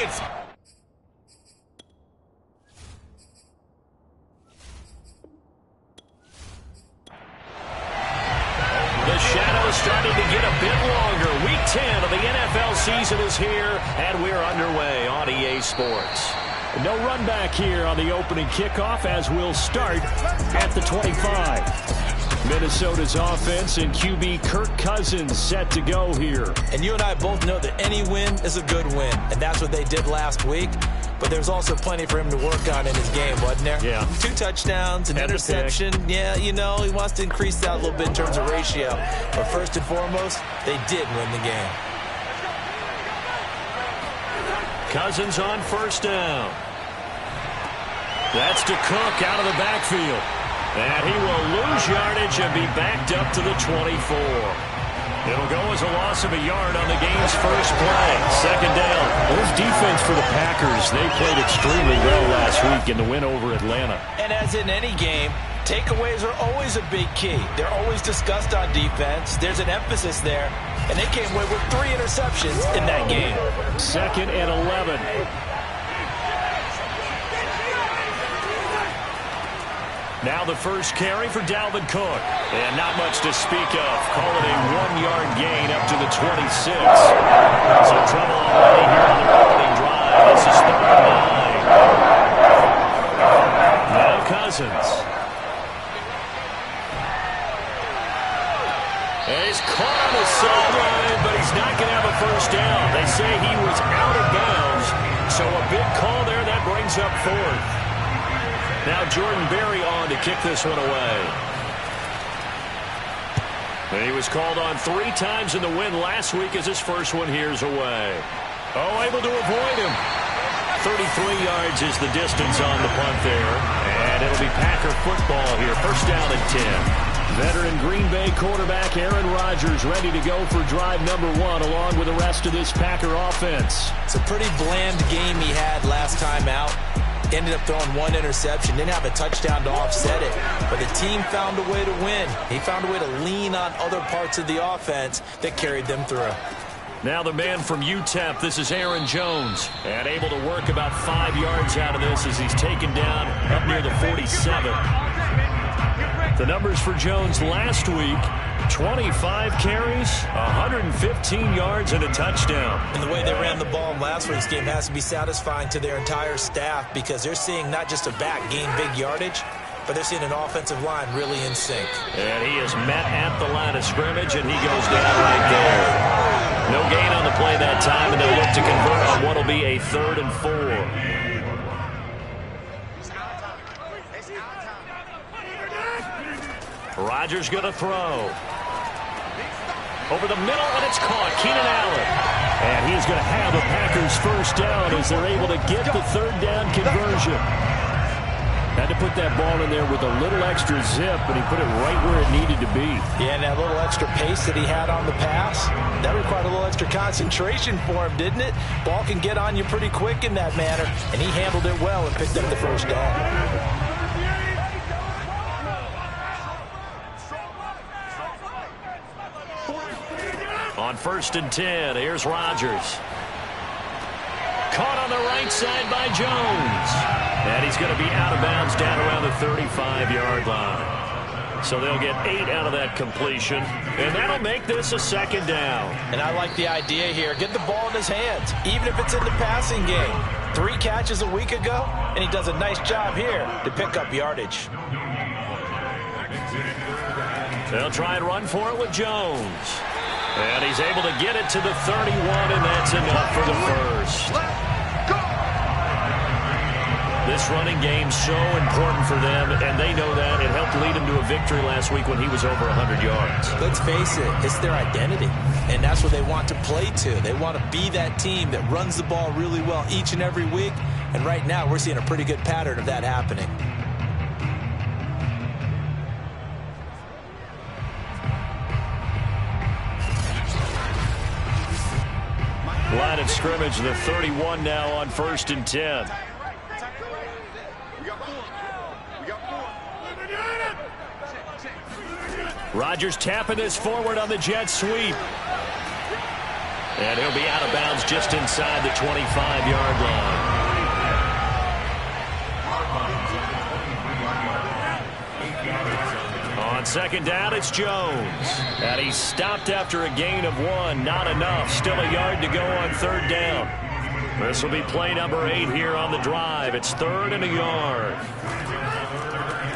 It's the shadows starting to get a bit longer. Week 10 of the NFL season is here, and we're underway on EA Sports. No run back here on the opening kickoff as we'll start at the 25. Minnesota's offense and QB Kirk Cousins set to go here. And you and I both know that any win is a good win, and that's what they did last week. But there's also plenty for him to work on in his game, wasn't there? Yeah. 2 touchdowns, an interception. Yeah, you know, he wants to increase that a little bit in terms of ratio. But first and foremost, they did win the game. Cousins on first down. That's to Cook out of the backfield. And he will lose yardage and be backed up to the 24. It'll go as a loss of a yard on the game's first play. Second down. Well, this defense for the Packers, they played extremely well last week in the win over Atlanta. And as in any game, takeaways are always a big key. They're always discussed on defense. There's an emphasis there. And they came away with 3 interceptions in that game. Second and 11. Now the first carry for Dalvin Cook. And not much to speak of. Call it a 1-yard gain up to the 26. So trouble already here on their opening drive. This is 3rd and 9. Now Cousins. And he's caught on the sideline, but he's not going to have a first down. They say he was out of bounds. So a big call there. That brings up 4th. Now Jordan Berry on to kick this one away. And he was called on 3 times in the win last week as his first one here's away. Oh, able to avoid him. 33 yards is the distance on the punt there. And it'll be Packer football here. First down and 10. Veteran Green Bay quarterback Aaron Rodgers ready to go for drive number 1 along with the rest of this Packer offense. It's a pretty bland game he had last time out. Ended up throwing 1 interception. Didn't have a touchdown to offset it. But the team found a way to win. He found a way to lean on other parts of the offense that carried them through. Now the man from UTEP, this is Aaron Jones. And able to work about 5 yards out of this as he's taken down up near the 47. The numbers for Jones last week, 25 carries, 115 yards, and a touchdown. And the way they ran the ball in last week's game has to be satisfying to their entire staff because they're seeing not just a back gain big yardage, but they're seeing an offensive line really in sync. And he is met at the line of scrimmage, and he goes down right there. No gain on the play that time, and they'll look to convert on what will be a 3rd and 4. Rodgers going to throw. Over the middle, and it's caught. Keenan Allen. And he's going to have the Packers first down as they're able to get the 3rd down conversion. Had to put that ball in there with a little extra zip, but he put it right where it needed to be. Yeah, and that little extra pace that he had on the pass, that required a little extra concentration for him, didn't it? Ball can get on you pretty quick in that manner, and he handled it well and picked up the first down. On 1st and 10, here's Rodgers. Caught on the right side by Jones. And he's going to be out of bounds down around the 35-yard line. So they'll get 8 out of that completion. And that'll make this a 2nd down. And I like the idea here. Get the ball in his hands, even if it's in the passing game. 3 catches a week ago, and he does a nice job here to pick up yardage. They'll try and run for it with Jones. And he's able to get it to the 31, and that's enough for the first. This running game's so important for them, and they know that. It helped lead him to a victory last week when he was over 100 yards. Let's face it, it's their identity, and that's what they want to play to. They want to be that team that runs the ball really well each and every week, and right now we're seeing a pretty good pattern of that happening. Line of scrimmage, the 31 now on 1st and 10. Rodgers tapping this forward on the jet sweep. And he'll be out of bounds just inside the 25-yard line. On second down, it's Jones. And he's stopped after a gain of 1. Not enough. Still a yard to go on third down. This will be play number 8 here on the drive. It's 3rd and a yard.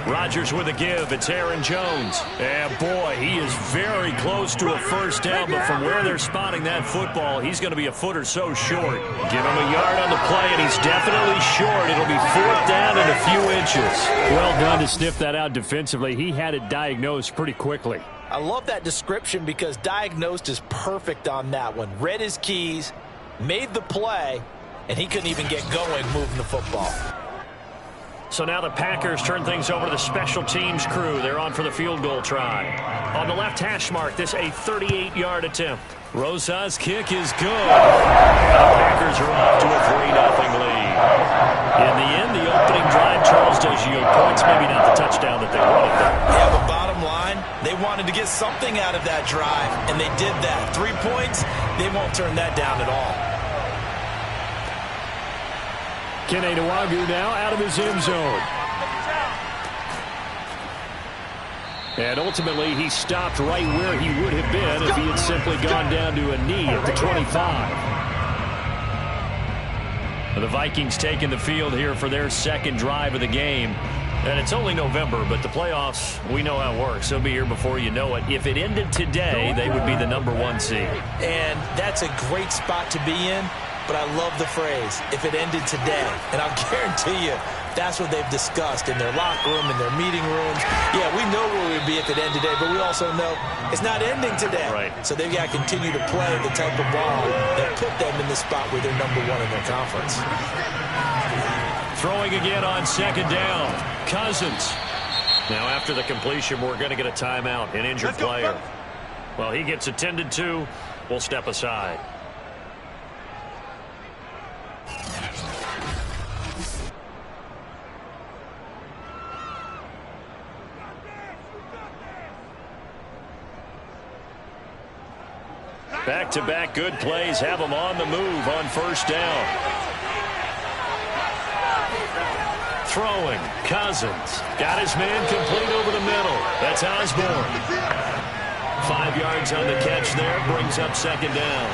Rodgers with a give. It's Aaron Jones. And boy, he is very close to a first down, but from where they're spotting that football, he's going to be a foot or so short. Give him a yard on the play, and he's definitely short. It'll be 4th down and a few inches. Well done to sniff that out defensively. He had it diagnosed pretty quickly. I love that description because diagnosed is perfect on that one. Read his keys, made the play, and he couldn't even get going moving the football. So now the Packers turn things over to the special teams crew. They're on for the field goal try. On the left hash mark, this a 38-yard attempt. Rosa's kick is good. And the Packers are off to a 3-0 lead. In the end, the opening drive, Charles, does yield points. Maybe not the touchdown that they wanted there. Yeah, but bottom line, they wanted to get something out of that drive, and they did that. 3 points, they won't turn that down at all. Kene Nwangwu now out of his end zone. And ultimately, he stopped right where he would have been if he had simply gone down to a knee at the 25. The Vikings taking the field here for their second drive of the game. And it's only November, but the playoffs, we know how it works. They'll be here before you know it. If it ended today, they would be the #1 seed. And that's a great spot to be in. But I love the phrase, if it ended today. And I'll guarantee you, that's what they've discussed in their locker room, in their meeting rooms. Yeah, we know where we'd be if it ended today, but we also know it's not ending today. Right. So they've got to continue to play the type of ball that put them in the spot where they're #1 in their conference. Throwing again on second down. Cousins. Now after the completion, we're going to get a timeout, an injured player. Well, he gets attended to. We'll step aside. Back-to-back good plays have them on the move on first down. Throwing, Cousins. Got his man complete over the middle. That's Osborne. 5 yards on the catch there. Brings up second down.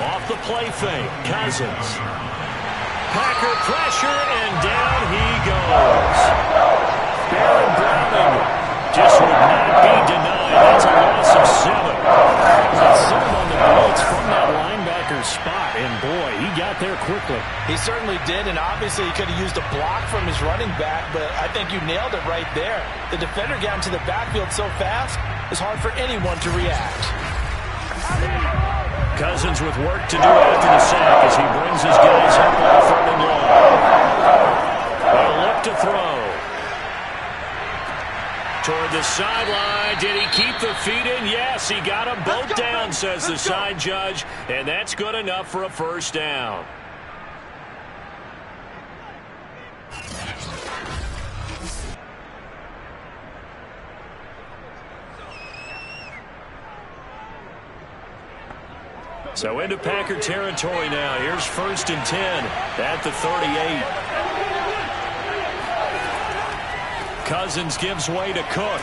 Off the play fake, Cousins. Packer pressure, and down he goes. Baron Browning just would not be denied. That's a loss of 7. He set him on the blitz from that linebacker's spot, and boy, he got there quickly. He certainly did, and obviously he could have used a block from his running back, but I think you nailed it right there. The defender got into the backfield so fast, it's hard for anyone to react. Cousins with work to do after the sack as he brings his guys up on 3rd and long. They'll look to throw. Toward the sideline. Did he keep the feet in? Yes, he got them both down, says the side judge, and that's good enough for a first down. So into Packer territory now. Here's 1st and 10 at the 38. Cousins gives way to Cook.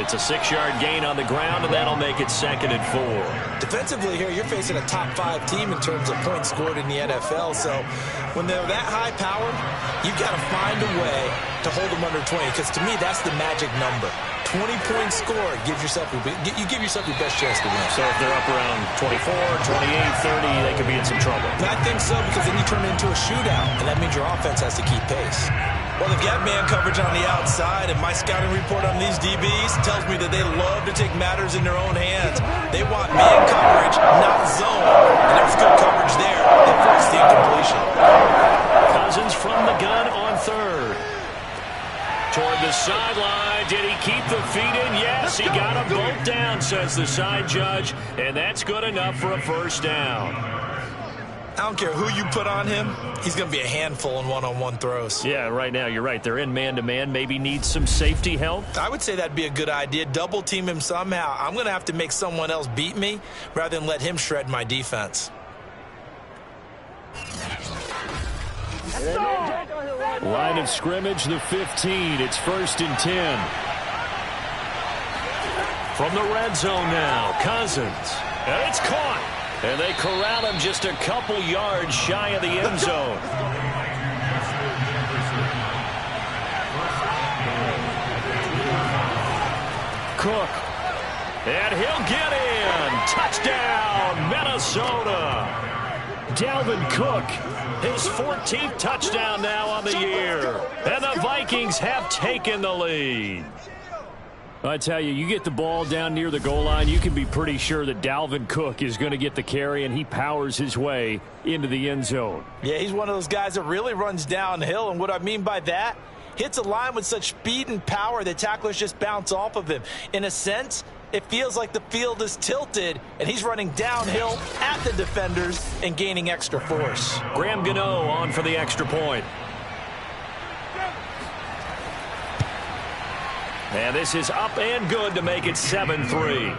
It's a 6-yard gain on the ground, and that'll make it 2nd and 4. Defensively here, you're facing a top-5 team in terms of points scored in the NFL. So when they're that high-powered, you've got to find a way to hold them under 20. Because to me, that's the magic number. 20 points scored gives yourself you give yourself your best chance to win. So if they're up around 24, 28, 30, they could be in some trouble. And I think so, because then you turn it into a shootout, and that means your offense has to keep pace. Well, they've got man coverage on the outside, and my scouting report on these DBs tells me that they love to take matters in their own hands. They want man coverage, not zone. And there was good coverage there. They forced the incompletion. Cousins from the gun on 3rd. Toward the sideline. Did he keep the feet in? Yes, he got them both down, says the side judge. And that's good enough for a first down. I don't care who you put on him, he's going to be a handful in one-on-one throws. Yeah, right now you're right. They're in man-to-man. Maybe need some safety help. I would say that'd be a good idea. Double team him somehow. I'm going to have to make someone else beat me rather than let him shred my defense. Line of scrimmage, the 15. It's 1st and 10. From the red zone now, Cousins. And it's caught. And they corral him just a couple yards shy of the end zone. Cook. And he'll get in. Touchdown, Minnesota. Dalvin Cook, his 14th touchdown now on the year. And the Vikings have taken the lead. I tell you, you get the ball down near the goal line, you can be pretty sure that Dalvin Cook is going to get the carry, and he powers his way into the end zone. Yeah, he's one of those guys that really runs downhill, and what I mean by that, hits a line with such speed and power that tacklers just bounce off of him. In a sense, it feels like the field is tilted, and he's running downhill at the defenders and gaining extra force. Graham Gano on for the extra point. And this is up and good to make it 7-3.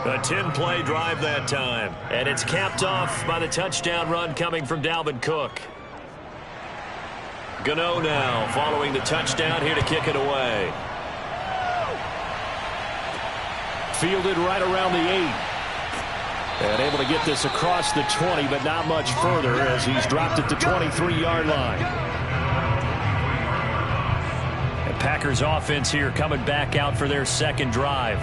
A 10-play drive that time. And it's capped off by the touchdown run coming from Dalvin Cook. Gano now following the touchdown here to kick it away. Fielded right around the 8. And able to get this across the 20, but not much further as he's dropped at the 23-yard line. Packers offense here coming back out for their second drive.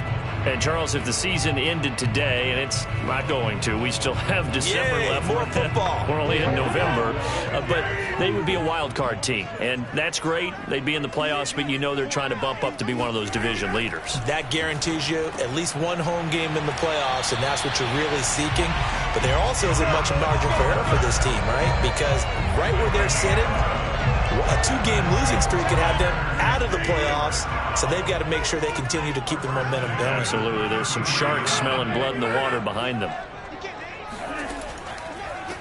And Charles, if the season ended today, and it's not going to, we still have December left. More football. We're only in November, but they would be a wild card team, and that's great. They'd be in the playoffs, but you know they're trying to bump up to be one of those division leaders. That guarantees you at least one home game in the playoffs, and that's what you're really seeking. But there also isn't much margin for error for this team, right? Because right where they're sitting, a 2-game losing streak could have them out of the playoffs, so they've got to make sure they continue to keep the momentum going. Absolutely. There's some sharks smelling blood in the water behind them.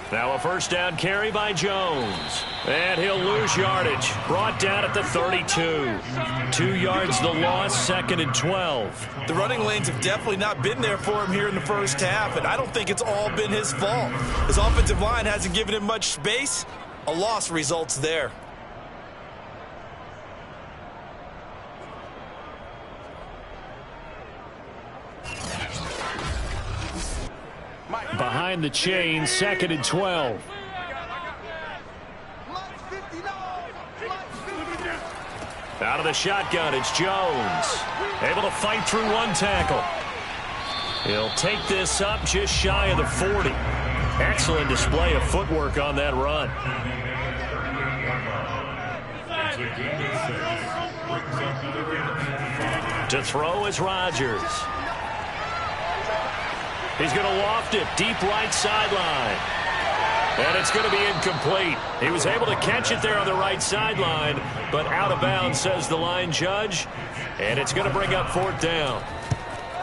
Now a first down carry by Jones. And he'll lose yardage. Brought down at the 32. 2 yards the loss, 2nd and 12. The running lanes have definitely not been there for him here in the first half, and I don't think it's all been his fault. His offensive line hasn't given him much space. A loss results there. Behind the chain, 2nd and 12. Out of the shotgun, it's Jones. Able to fight through one tackle. He'll take this up just shy of the 40. Excellent display of footwork on that run. To throw is Rodgers. He's going to loft it deep right sideline. And it's going to be incomplete. He was able to catch it there on the right sideline, but out of bounds, says the line judge. And it's going to bring up 4th down.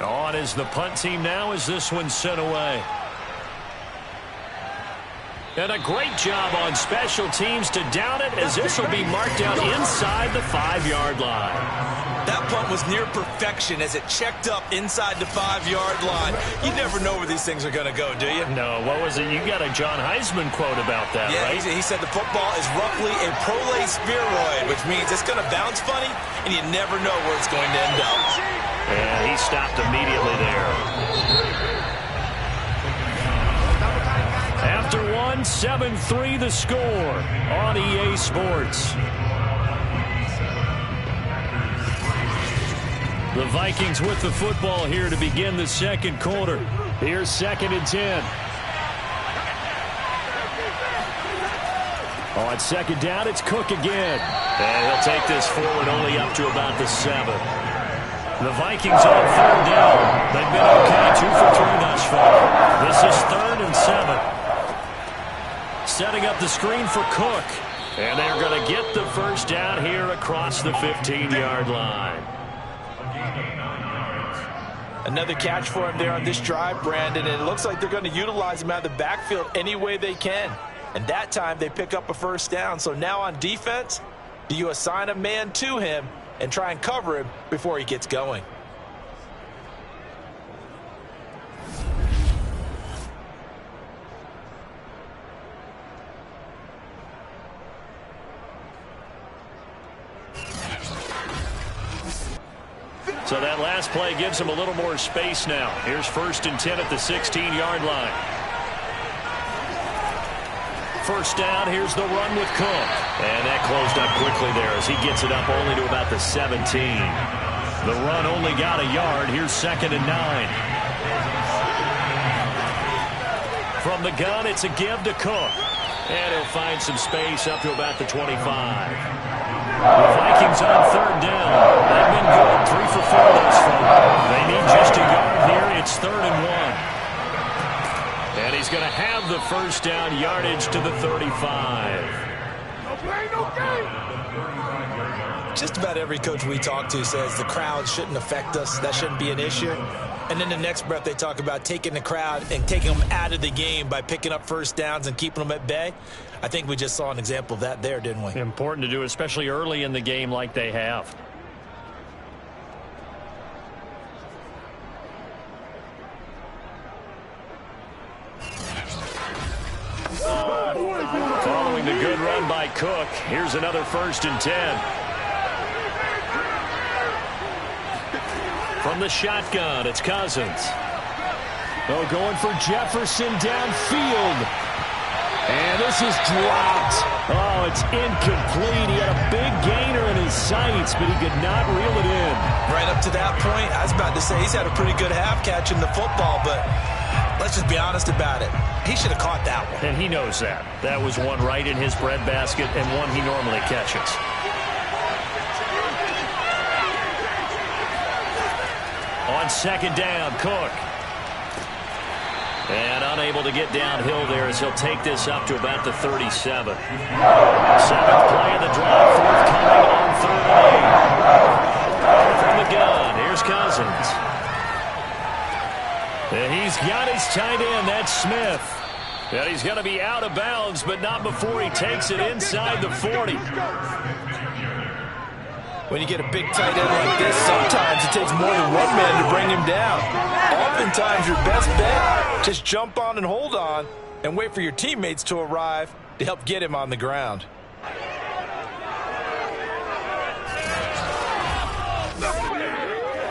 On is the punt team now as this one's sent away. And a great job on special teams to down it as this will be marked out inside the 5-yard line. That punt was near perfection as it checked up inside the 5-yard line. You never know where these things are going to go, do you? No, what was it? You got a John Heisman quote about that, yeah, right? He said the football is roughly a prolay spheroid, which means it's going to bounce funny, and you never know where it's going to end up. And he stopped immediately there. After 7-3 the score on EA Sports. The Vikings with the football here to begin the second quarter. Here's 2nd and 10. On 2nd down, it's Cook again. And he'll take this forward only up to about the 7. The Vikings on 3rd down. They've been okay, 2 for 3 thus far. This is 3rd and 7. Setting up the screen for Cook. And they're going to get the first down here across the 15-yard line. Another catch for him there on this drive, Brandon, and it looks like they're going to utilize him out of the backfield any way they can. And that time they pick up a first down. So now on defense, do you assign a man to him and try and cover him before he gets going? So that last play gives him a little more space now. Here's 1st and 10 at the 16-yard line. First down, here's the run with Cook. And that closed up quickly there as he gets it up only to about the 17. The run only got a yard. Here's 2nd and 9. From the gun, it's a give to Cook. And he'll find some space up to about the 25. The Vikings on 3rd down. They've been good. 3 for 4 thus far. They need just a yard here. It's 3rd and 1. And he's going to have the first down, yardage to the 35. No play, no game. Just about every coach we talk to says the crowd shouldn't affect us. That shouldn't be an issue. And then the next breath they talk about taking the crowd and taking them out of the game by picking up first downs and keeping them at bay. I think we just saw an example of that there, didn't we? Important to do, especially early in the game like they have. Following the good run by Cook, here's another 1st and 10. From the shotgun, it's Cousins. Oh, going for Jefferson downfield. And this is dropped. Oh, it's incomplete. He had a big gainer in his sights, but he could not reel it in. Right up to that point, I was about to say he's had a pretty good half catching the football, but let's just be honest about it. He should have caught that one. And he knows that. That was one right in his breadbasket and one he normally catches. On 2nd down, Cook. And unable to get downhill there as he'll take this up to about the 37. 7th play of the drive, forthcoming on 3rd and 8. From the gun, here's Cousins. And he's got his tight end, that's Smith. And he's going to be out of bounds, but not before he takes it inside the 40. When you get a big tight end like this, sometimes it takes more than one man to bring him down. Oftentimes, your best bet, just jump on and hold on and wait for your teammates to arrive to help get him on the ground.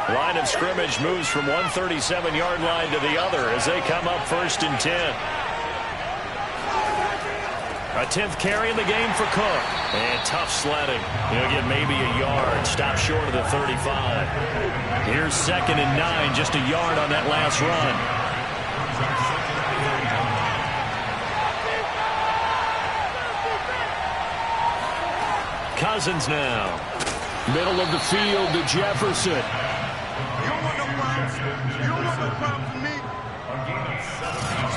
Line of scrimmage moves from one 37-yard line to the other as they come up 1st and 10. A 10th carry in the game for Cook. And tough sledding. He'll get maybe a yard. Stop short of the 35. Here's 2nd and 9. Just a yard on that last run. Cousins now. Middle of the field to Jefferson. You don't want no problems. You don't want no problems with me.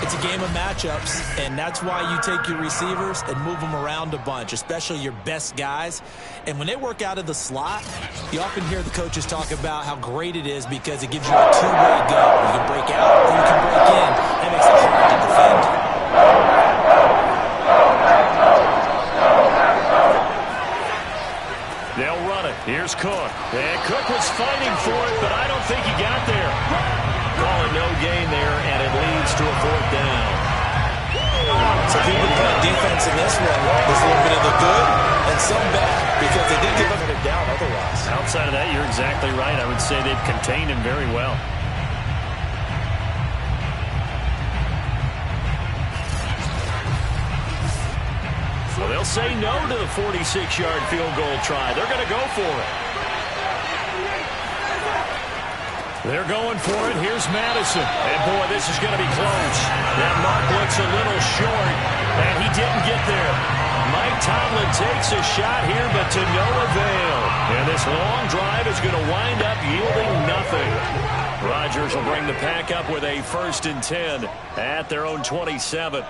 It's a game of matchups, and that's why you take your receivers and move them around a bunch, especially your best guys. And when they work out of the slot, you often hear the coaches talk about how great it is because it gives you a two-way go. You can break out or you can break in. That makes it hard to defend. They'll run it. Here's Cook. And Cook was fighting for it, but I don't think he got there. Calling no gain there, and it leads to a 4th down. So people playing defense in this one. There's a little bit of the good and some bad because they did give him down otherwise. Outside of that, you're exactly right. I would say they've contained him very well. So they'll say no to the 46-yard field goal try. They're going to go for it. They're going for it. Here's Madison. And, boy, this is going to be close. That mark looks a little short, and he didn't get there. Mike Tomlin takes a shot here, but to no avail. And this long drive is going to wind up yielding nothing. Rodgers will bring the pack up with a 1st and 10 at their own 27.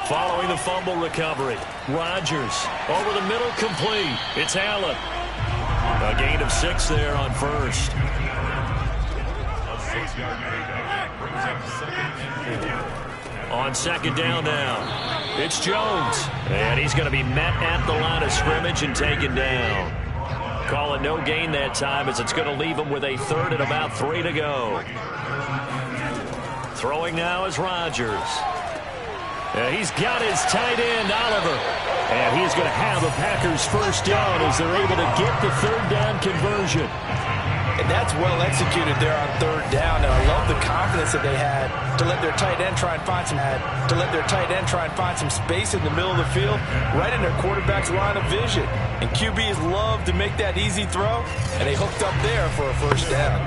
Following the fumble recovery, Rodgers over the middle complete. It's Allen. A gain of 6 there on 1st. On second down now, it's Jones. And he's going to be met at the line of scrimmage and taken down. Call it no gain that time as it's going to leave him with a third and about 3 to go. Throwing now is Rodgers. He's got his tight end, Oliver. And he's going to have a Packers first down as they're able to get the third down conversion. And that's well executed there on third down. And I love the confidence that they had to let their tight end try and find some space in the middle of the field, right in their quarterback's line of vision. And QBs love to make that easy throw, and they hooked up there for a first down.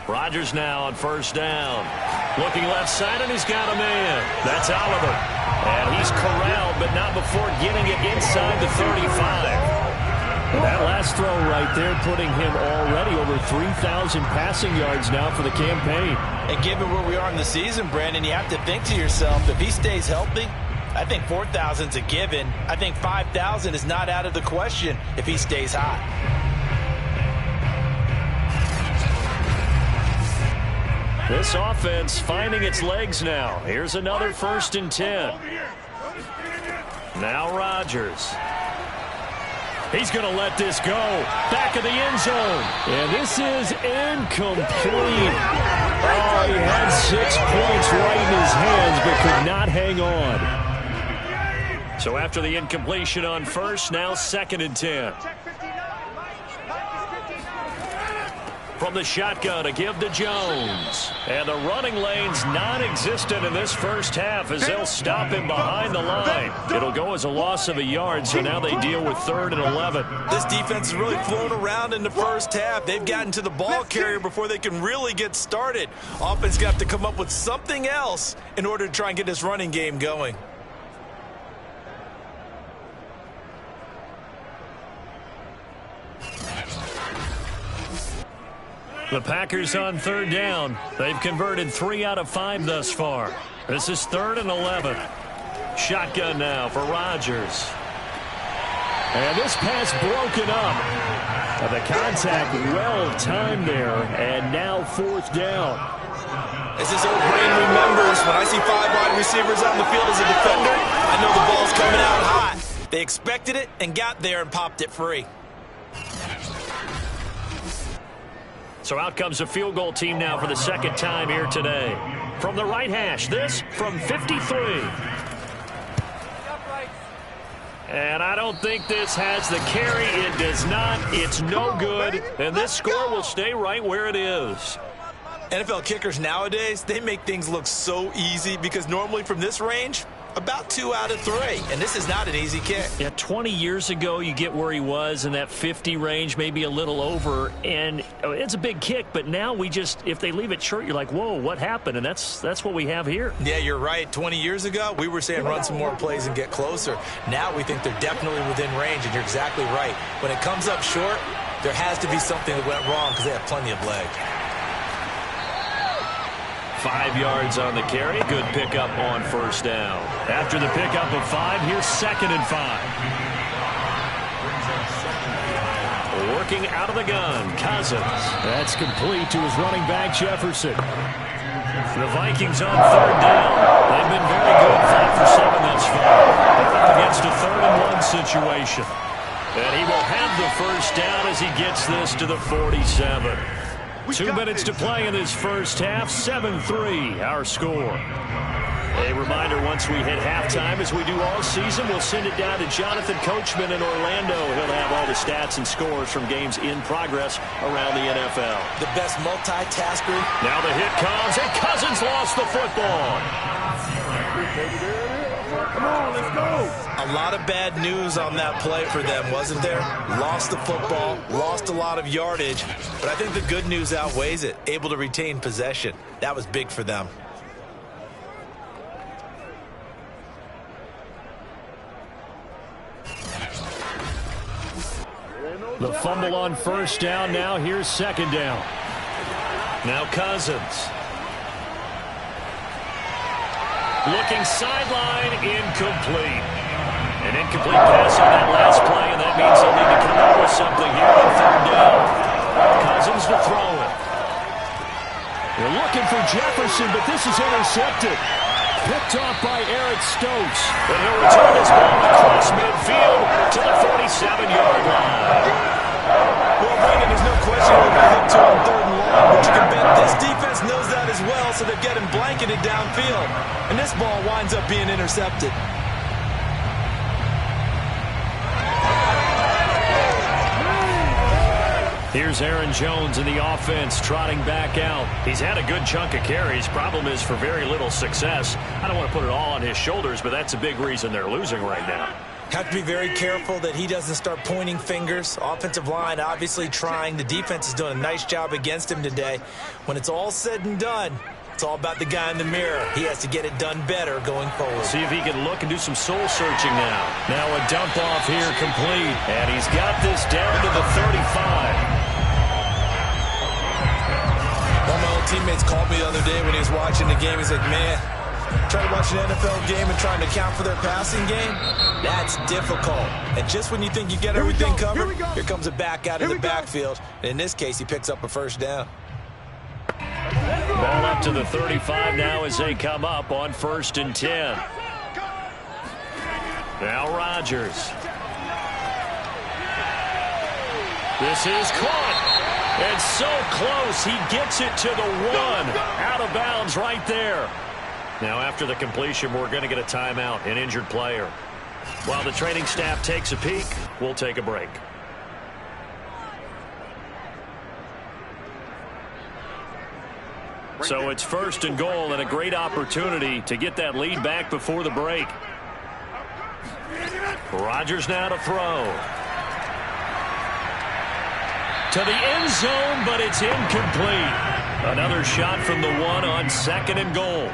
Rodgers now on first down. Looking left side, and he's got a man. That's Oliver. And he's corralled, but not before getting it inside the 35. And that last throw right there putting him already over 3,000 passing yards now for the campaign. And given where we are in the season, Brandon, you have to think to yourself, if he stays healthy, I think 4,000's a given. I think 5,000 is not out of the question if he stays hot. This offense finding its legs now. Here's another 1st and 10. Now Rodgers. He's going to let this go. Back of the end zone. And this is incomplete. Oh, he had 6 points right in his hands but could not hang on. So after the incompletion on first, now 2nd and 10. From the shotgun, a give to Jones. And the running lane's non-existent in this first half as they'll stop him behind the line. It'll go as a loss of a yard, so now they deal with 3rd and 11. This defense is really flown around in the first half. They've gotten to the ball carrier before they can really get started. Offense got to come up with something else in order to try and get this running game going. The Packers on 3rd down. They've converted 3 out of 5 thus far. This is 3rd and 11. Shotgun now for Rodgers. And this pass broken up. The contact well timed there, and now 4th down. As this old brain remembers, when I see 5 wide receivers on the field as a defender, I know the ball's coming out hot. They expected it and got there and popped it free. So out comes a field goal team now for the 2nd time here today. From the right hash, this from 53. And I don't think this has the carry. It does not. It's no good. And this score will stay right where it is. NFL kickers nowadays, they make things look so easy because normally from this range, about 2 out of 3. And this is not an easy kick. Yeah, 20 years ago, you get where he was in that 50 range, maybe a little over. And it's a big kick, but now we just, if they leave it short, you're like, whoa, what happened? And that's what we have here. Yeah, you're right. 20 years ago, we were saying run some more plays and get closer. Now we think they're definitely within range, and you're exactly right. When it comes up short, there has to be something that went wrong because they have plenty of leg. 5 yards on the carry. Good pickup on first down. After the pickup of 5, here's 2nd and 5. Working out of the gun, Cousins. That's complete to his running back, Jefferson. The Vikings on 3rd down. They've been very good, 5 for 7 thus far. They're up against a 3rd and 1 situation. And he will have the first down as he gets this to the 47. 2 minutes to play in this first half. 7-3 our score. A reminder, once we hit halftime, as we do all season, we'll send it down to Jonathan Coachman in Orlando. He'll have all the stats and scores from games in progress around the NFL. The best multitasker. Now the hit comes, and Cousins lost the football. Come on, let's go. A lot of bad news on that play for them, wasn't there? Lost the football, lost a lot of yardage, but I think the good news outweighs it. Able to retain possession. That was big for them. The fumble on first down. Now here's 2nd down. Now Cousins. Looking sideline, incomplete. An incomplete pass on that last play, and that means they'll need to come up with something here on third down. Cousins to throw it. They're looking for Jefferson, but this is intercepted. Picked off by Eric Stokes. But he'll return this ball across midfield to the 47-yard line. Well, Brandon, there's no question we'll be hit to on third and long, but you can bet this defense knows that as well, so they're getting blanketed downfield. And this ball winds up being intercepted. Here's Aaron Jones in the offense trotting back out. He's had a good chunk of carries. Problem is for very little success. I don't want to put it all on his shoulders, but that's a big reason they're losing right now. Have to be very careful that he doesn't start pointing fingers. Offensive line obviously trying. The defense is doing a nice job against him today. When it's all said and done, it's all about the guy in the mirror. He has to get it done better going forward. See if he can look and do some soul searching now. Now a dump off here complete. And he's got this down to the 35. One of my old teammates called me the other day when he was watching the game. He's like, man, trying to watch an NFL game and trying to account for their passing game, that's difficult. And just when you think you get everything covered, here comes a back out of the backfield. And in this case, he picks up a first down. Ball up to the 35 now as they come up on 1st and 10. Now Rodgers. This is caught. And so close, he gets it to the 1. Out of bounds right there. Now after the completion, we're going to get a timeout, an injured player. While the training staff takes a peek, we'll take a break. So it's 1st and goal and a great opportunity to get that lead back before the break. Rodgers now to throw. To the end zone, but it's incomplete. Another shot from the 1 on 2nd and goal.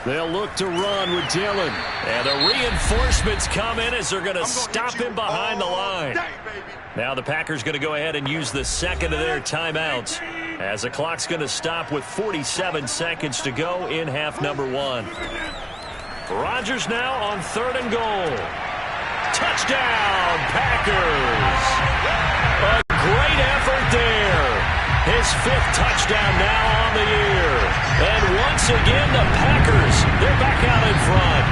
They'll look to run with Dillon. And the reinforcements come in as they're going to stop him behind the line. Now the Packers going to go ahead and use the second of their timeouts as the clock's going to stop with 47 seconds to go in half number 1. Rodgers now on 3rd and goal. Touchdown, Packers! A great effort there. His 5th touchdown now on the year. And once again, the Packers, they're back out in front.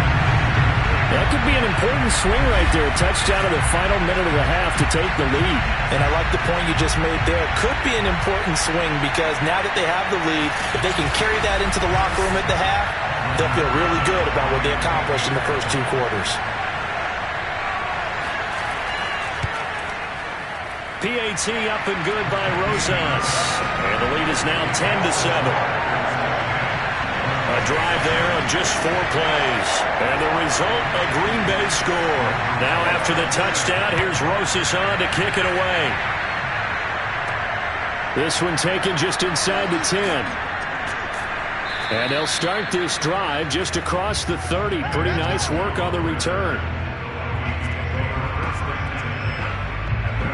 That could be an important swing right there. Touchdown in the final minute of the half to take the lead. And I like the point you just made there. Could be an important swing because now that they have the lead, if they can carry that into the locker room at the half, they'll feel really good about what they accomplished in the first 2 quarters. PAT up and good by Rosas. And the lead is now 10-7. A drive there of just 4 plays. And the result, a Green Bay score. Now after the touchdown, here's Rosas on to kick it away. This one taken just inside the 10. And they'll start this drive just across the 30. Pretty nice work on the return.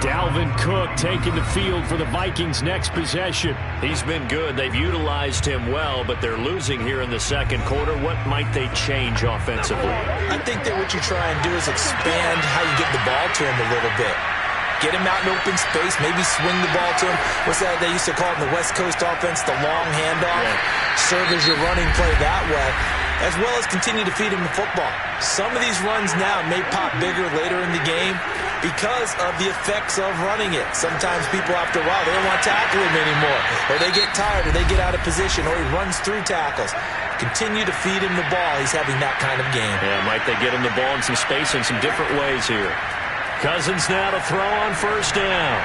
Dalvin Cook taking the field for the Vikings' next possession. He's been good. They've utilized him well, but they're losing here in the second quarter. What might they change offensively? I think that what you try and do is expand how you get the ball to him a little bit. Get him out in open space, maybe swing the ball to him. What's that they used to call it in the West Coast offense, the long handoff? Yeah. Serve as your running play that way, as well as continue to feed him the football. Some of these runs now may pop bigger later in the game because of the effects of running it. Sometimes people, after a while, they don't want to tackle him anymore, or they get tired, or they get out of position, or he runs through tackles. Continue to feed him the ball. He's having that kind of game. Yeah, might they get him the ball in some space in some different ways here. Cousins now to throw on 1st down.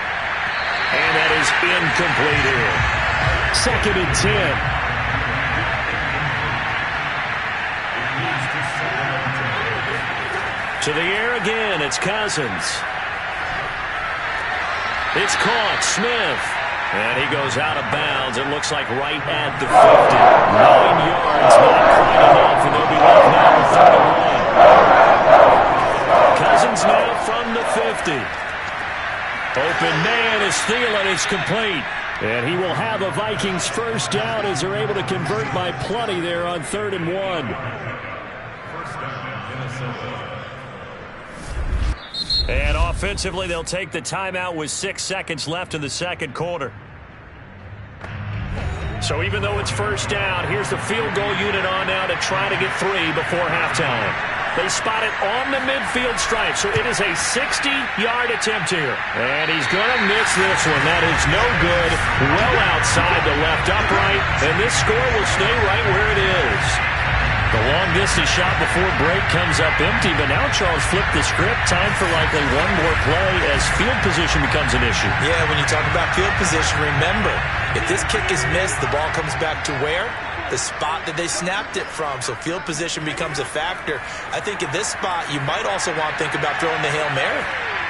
And that is incomplete here. 2nd and 10. To the air again, it's Cousins. It's caught, Smith. And he goes out of bounds. It looks like right at the 50. 9 yards, not quite enough, and they'll be left now with 3rd and 1. Cousins now from the 50. Open man is Thielen. It's complete. And he will have a Vikings first down as they're able to convert by plenty there on 3rd and 1. And offensively, they'll take the timeout with 6 seconds left in the second quarter. So even though it's first down, here's the field goal unit on now to try to get 3 before halftime. They spot it on the midfield stripe, so it is a 60-yard attempt here. And he's going to miss this one. That is no good. Well outside the left upright, and this score will stay right where it is. The long-distance shot before break comes up empty, but now Charles flipped the script. Time for likely one more play as field position becomes an issue. Yeah, when you talk about field position, remember, if this kick is missed, the ball comes back to where? The spot that they snapped it from. So field position becomes a factor. I think at this spot, you might also want to think about throwing the Hail Mary.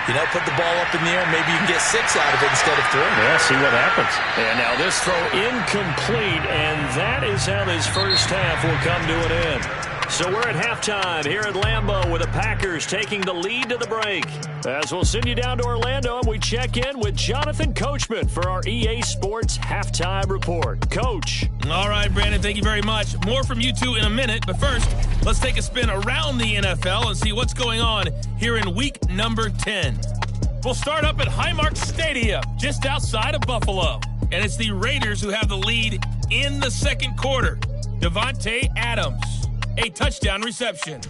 You know, put the ball up in the air, maybe you can get 6 out of it instead of 3. Yeah, see what happens. And now this throw incomplete, and that is how this first half will come to an end. So we're at halftime here at Lambeau with the Packers taking the lead to the break. As we'll send you down to Orlando, and we check in with Jonathan Coachman for our EA Sports Halftime Report. Coach. All right, Brandon, thank you very much. More from you two in a minute, but first, let's take a spin around the NFL and see what's going on here in week number 10. We'll start up at Highmark Stadium, just outside of Buffalo. And it's the Raiders who have the lead in the second quarter. Devontae Adams, a touchdown reception.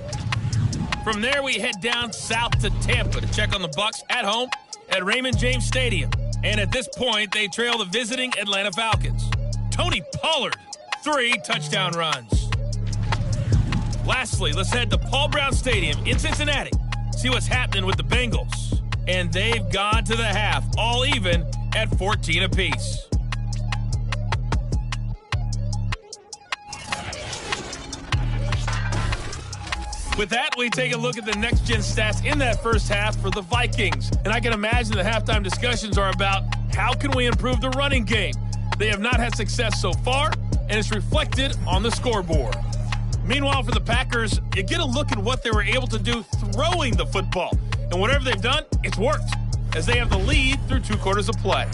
From there, we head down south to Tampa to check on the Bucs at home at Raymond James Stadium. And at this point, they trail the visiting Atlanta Falcons. Tony Pollard, 3 touchdown runs. Lastly, let's head to Paul Brown Stadium in Cincinnati. See what's happening with the Bengals. And they've gone to the half, all even at 14 apiece. With that, we take a look at the next-gen stats in that first half for the Vikings. And I can imagine the halftime discussions are about how can we improve the running game. They have not had success so far, and it's reflected on the scoreboard. Meanwhile, for the Packers, you get a look at what they were able to do throwing the football. And whatever they've done, it's worked, as they have the lead through 2 quarters of play.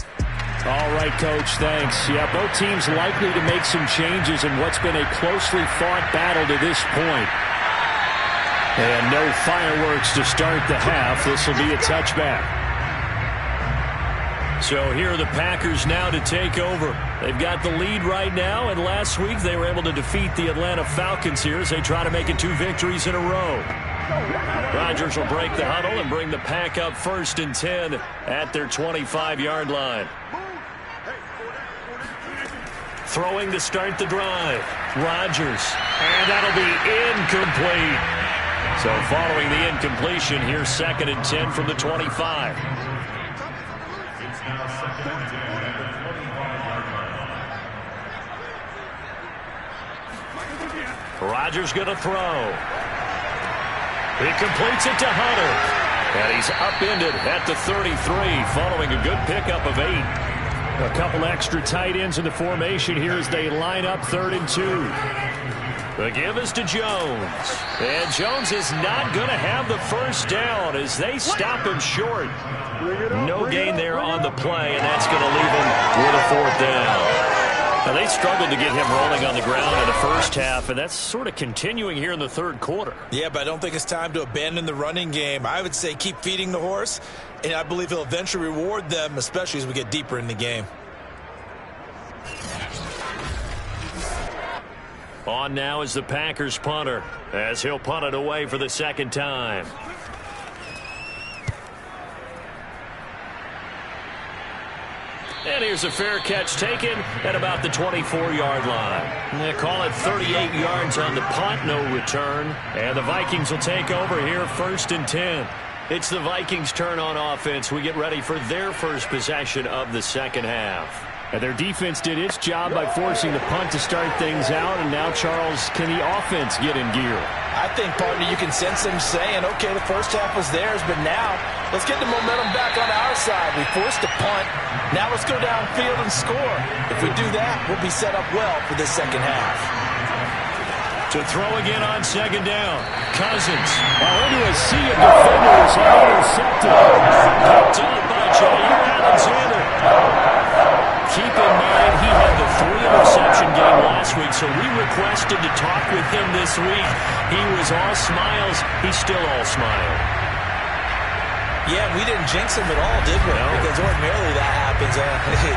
All right, Coach, thanks. Yeah, both teams likely to make some changes in what's been a closely fought battle to this point. And no fireworks to start the half. This will be a touchback. So here are the Packers now to take over. They've got the lead right now, and last week they were able to defeat the Atlanta Falcons here as they try to make it 2 victories in a row. Rodgers will break the huddle and bring the Pack up 1st and 10 at their 25-yard line. Throwing to start the drive. Rodgers, and that'll be incomplete. So following the incompletion, here's 2nd and 10 from the 25. Rodgers going to throw. He completes it to Hunter. And he's upended at the 33 following a good pickup of 8. A couple extra tight ends in the formation here as they line up 3rd and 2. The give is to Jones. And Jones is not going to have the first down as they stop him short. No gain there on the play, and that's going to leave him with a 4th down. Now, they struggled to get him rolling on the ground in the first half, and that's sort of continuing here in the 3rd quarter. Yeah, but I don't think it's time to abandon the running game. I would say keep feeding the horse, and I believe he'll eventually reward them, especially as we get deeper in the game. On now is the Packers punter as he'll punt it away for the 2nd time. And here's a fair catch taken at about the 24-yard line. They call it 38 yards on the punt, no return. And the Vikings will take over here 1st and 10. It's the Vikings' turn on offense. We get ready for their first possession of the second half. And their defense did its job by forcing the punt to start things out. And now, Charles, can the offense get in gear? I think, partner, you can sense them saying, okay, the first half was theirs, but now let's get the momentum back on our side. We forced a punt. Now let's go downfield and score. If we do that, we'll be set up well for this second half. To throw again on 2nd down. Cousins. Into a sea of defenders and intercepted. Picked up by Jair Alexander. keep in mind he had the 3-interception game last week, so we requested to talk with him this week. He was all smiles. He's still all smile. Yeah, we didn't jinx him at all, did we? No. Because ordinarily that happens.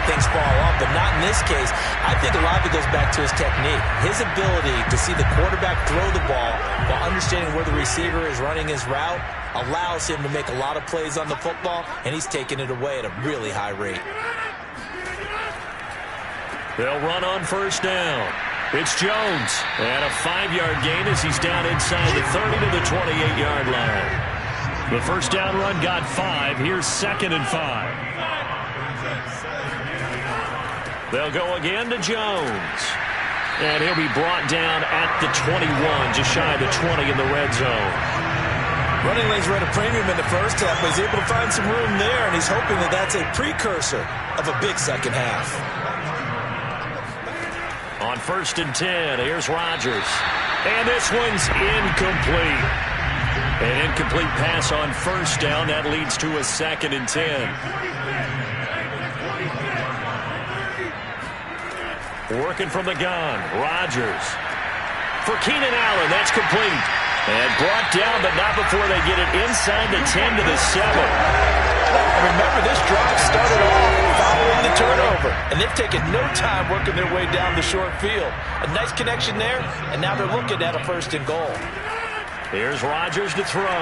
Things fall off, but not in this case. I think a lot of it goes back to his technique. His ability to see the quarterback throw the ball while understanding where the receiver is running his route allows him to make a lot of plays on the football, and he's taking it away at a really high rate. They'll run on first down. It's Jones. And a 5-yard gain as he's down inside the 30 to the 28-yard line. The first down run got 5. Here's 2nd and 5. They'll go again to Jones. And he'll be brought down at the 21, just shy of the 20 in the red zone. Running lanes were at a premium in the first half, but he's able to find some room there, and he's hoping that that's a precursor of a big second half. On 1st and 10, here's Rodgers. And this one's incomplete. An incomplete pass on first down. That leads to a 2nd and 10. Working from the gun. Rodgers. For Keenan Allen, that's complete. And brought down, but not before they get it inside the 10 to the 7. Remember, this drive started off following the turnover, and they've taken no time working their way down the short field. A nice connection there, and now they're looking at a 1st and goal. Here's Rodgers to throw.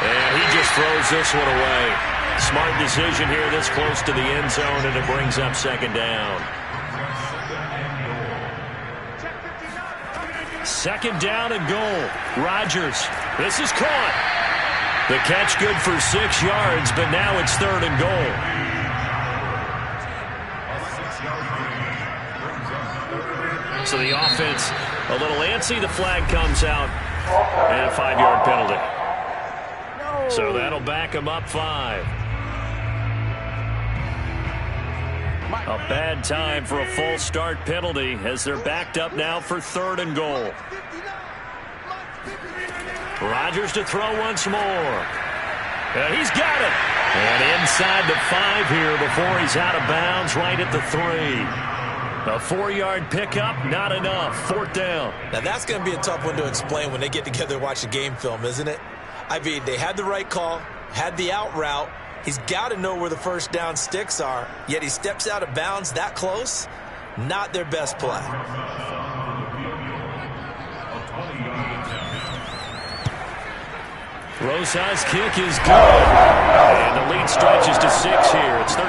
And he just throws this one away. Smart decision here this close to the end zone, and it brings up 2nd down. 2nd down and goal. Rodgers. This is caught. The catch good for 6 yards, but now it's 3rd and goal. So the offense a little antsy. The flag comes out, and a 5-yard penalty. So that'll back him up 5. A bad time for a false start penalty as they're backed up now for 3rd and goal. Rodgers to throw once more. And he's got it. And inside the 5 here before he's out of bounds right at the 3. A 4-yard pickup, not enough. 4th down. Now, that's going to be a tough one to explain when they get together and watch the game film, isn't it? I mean, they had the right call, had the out route. He's got to know where the first down sticks are, yet he steps out of bounds that close. Not their best play. Rosas' kick is good. And the lead stretches to 6 here. It's 13-7.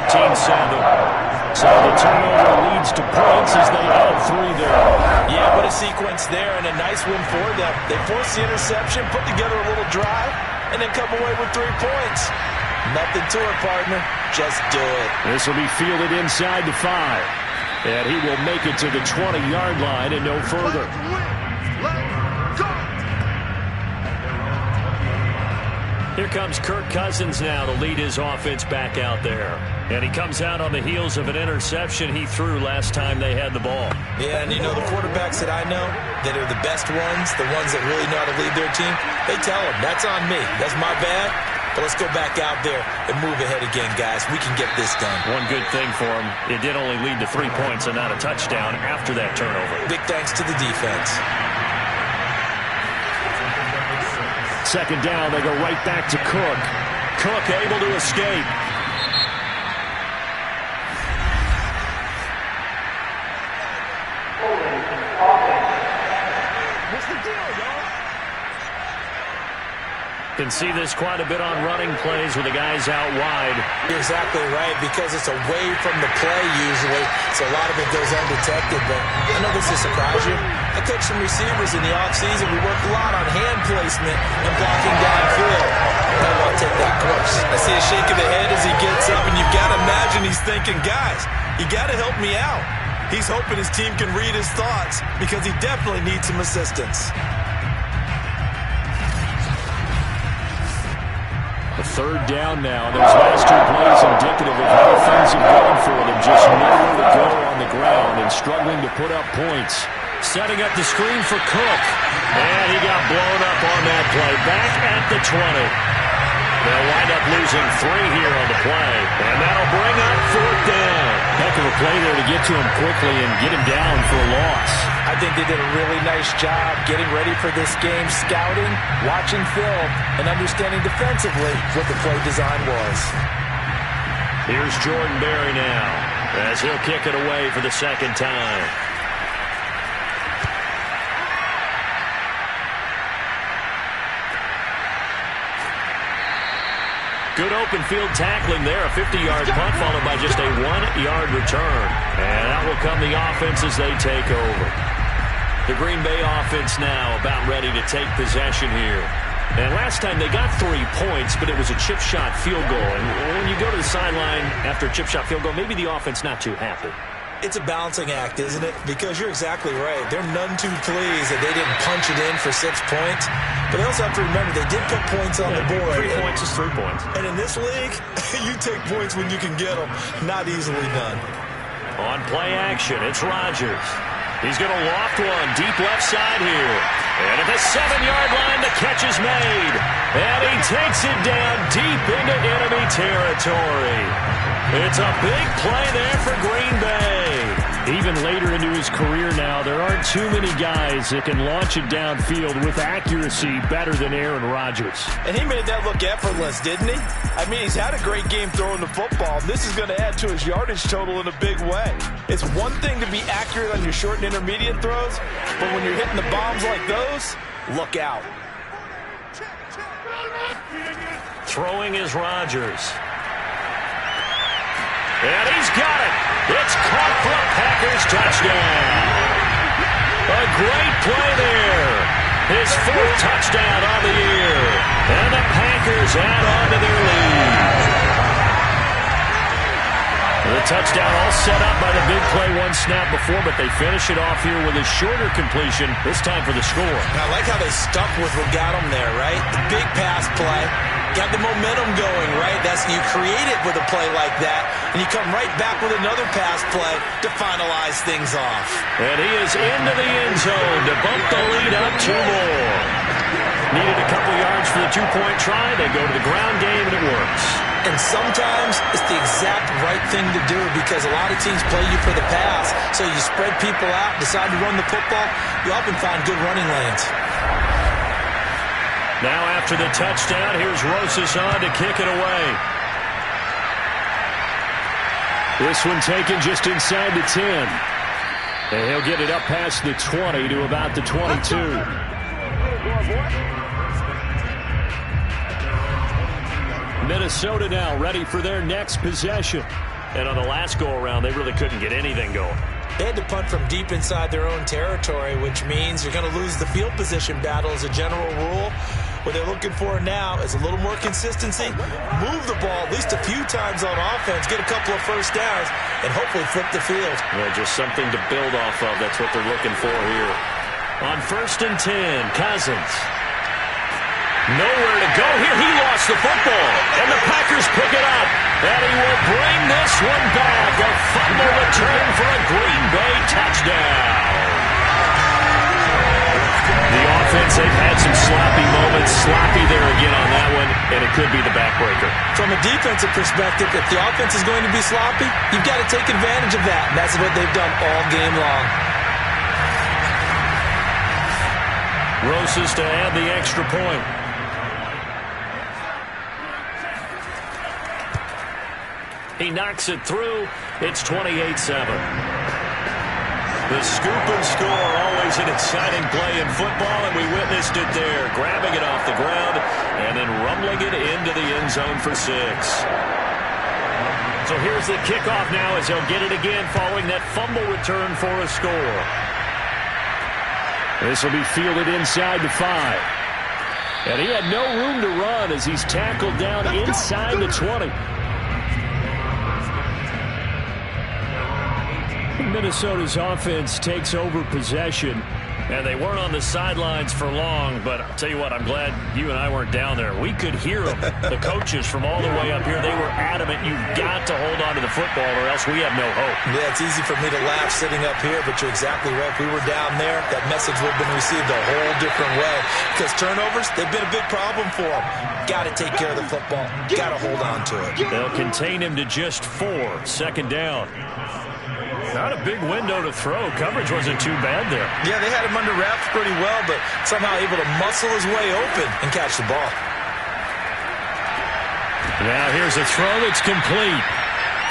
So the turnover leads to points as they add 3 there. Yeah, what a sequence there, and a nice win for them. They force the interception, put together a little drive, and then come away with 3 points. Nothing to it, partner. Just do it. This will be fielded inside the 5. And he will make it to the 20-yard line and no further. Here comes Kirk Cousins now to lead his offense back out there. And he comes out on the heels of an interception he threw last time they had the ball. Yeah, and you know, the quarterbacks that I know that are the best ones, the ones that really know how to lead their team, they tell them, that's on me. That's my bad. But let's go back out there and move ahead again, guys. We can get this done. One good thing for him, it did only lead to 3 points and not a touchdown after that turnover. Big thanks to the defense. 2nd down, they go right back to Cook. Cook able to escape. What's the deal, y'all? Can see this quite a bit on running plays with the guys out wide. You're exactly right, because it's away from the play usually, so a lot of it goes undetected. But I know this will surprise you. I coached some receivers in the offseason. We worked a lot on hand placement and blocking downfield. I want to take that course. I see a shake of the head as he gets up, and you've got to imagine he's thinking, guys, you got to help me out. He's hoping his team can read his thoughts because he definitely needs some assistance. A 3rd down now. Those last 2 plays indicative of how things have gone for them. Just nowhere to go on the ground and struggling to put up points. Setting up the screen for Cook. And he got blown up on that play. Back at the 20. They'll wind up losing 3 here on the play, and that'll bring up 4th down. Heck of a play there to get to him quickly and get him down for a loss. I think they did a really nice job getting ready for this game, scouting, watching film, and understanding defensively what the play design was. Here's Jordan Berry now, as he'll kick it away for the 2nd time. Good open field tackling there. A 50-yard punt followed by just a 1-yard return. And out will come the offense as they take over. The Green Bay offense now about ready to take possession here. And last time they got 3 points, but it was a chip shot field goal. And when you go to the sideline after a chip shot field goal, maybe the offense not too happy. It's a balancing act, isn't it? Because you're exactly right. They're none too pleased that they didn't punch it in for 6 points. But they also have to remember they did put points on the board. 3 points is 3 points. And in this league, you take points when you can get them. Not easily done. On play action, it's Rodgers. He's going to loft one deep left side here. And at the 7-yard line, the catch is made. And he takes it down deep into enemy territory. It's a big play there for Green Bay. Even later into his career now, there aren't too many guys that can launch it downfield with accuracy better than Aaron Rodgers. And he made that look effortless, didn't he? I mean, he's had a great game throwing the football. This is going to add to his yardage total in a big way. It's one thing to be accurate on your short and intermediate throws, but when you're hitting the bombs like those, look out. Throwing is Rodgers. And he's got it. It's caught for a Packers touchdown. A great play there. His 4th touchdown on the year. And the Packers add on to their lead. The touchdown all set up by the big play 1 snap before, but they finish it off here with a shorter completion, this time for the score. I like how they stuck with what got them there, right? The big pass play. Got the momentum going, right? You create it with a play like that, and you come right back with another pass play to finalize things off. And he is into the end zone to bump the lead up 2 more. Needed a couple yards for the 2-point try. They go to the ground game, and it works. And sometimes it's the exact right thing to do because a lot of teams play you for the pass. So you spread people out, decide to run the football. You often find good running lanes. Now after the touchdown, here's Rosas on to kick it away. This one taken just inside the 10. And he'll get it up past the 20 to about the 22. Minnesota now ready for their next possession. And on the last go-around, they really couldn't get anything going. They had to punt from deep inside their own territory, which means you're going to lose the field position battle as a general rule. What they're looking for now is a little more consistency, move the ball at least a few times on offense, get a couple of first downs, and hopefully flip the field. Well, just something to build off of. That's what they're looking for here. On 1st and 10, Cousins. Nowhere to go here. He lost the football, and the Packers pick it up. And he will bring this one back. A fumble return for a Green Bay touchdown. The offense, they've had some sloppy moments. Sloppy there again on that one, and it could be the backbreaker. From a defensive perspective, if the offense is going to be sloppy, you've got to take advantage of that. And that's what they've done all game long. Rosas to add the extra point. He knocks it through. It's 28-7. The scoop and score, always an exciting play in football, and we witnessed it there. Grabbing it off the ground and then rumbling it into the end zone for 6. So here's the kickoff now as he'll get it again following that fumble return for a score. This will be fielded inside the 5. And he had no room to run as he's tackled down inside the 20. Minnesota's offense takes over possession. And they weren't on the sidelines for long, but I'll tell you what, I'm glad you and I weren't down there. We could hear them, the coaches from all the way up here. They were adamant, you've got to hold on to the football or else we have no hope. Yeah, it's easy for me to laugh sitting up here, but you're exactly right. If we were down there, that message would have been received a whole different way. Because turnovers, they've been a big problem for them. Got to take care of the football. Got to hold on to it. They'll contain him to just 4. Second down. Not a big window to throw. Coverage wasn't too bad there. Yeah, they had him under wraps pretty well, but somehow able to muscle his way open and catch the ball. Now here's a throw that's complete.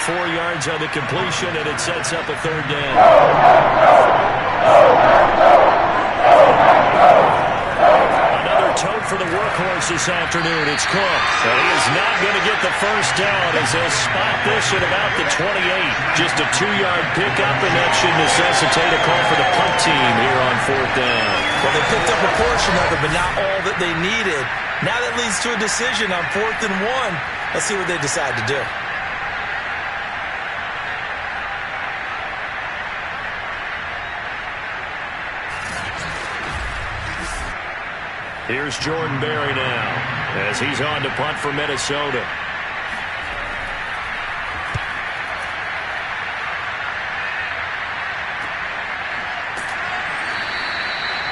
4 yards on the completion, and it sets up a third down. Another tote for the workhorse this afternoon. It's Cook. And he is not going to get the first down as they'll spot this at about the 28. Just a 2-yard pickup, and that should necessitate a call for the punt team here on 4th down. Well, they picked up a portion of it, but not all that they needed. Now that leads to a decision on 4th and 1. Let's see what they decide to do. Here's Jordan Berry now as he's on to punt for Minnesota.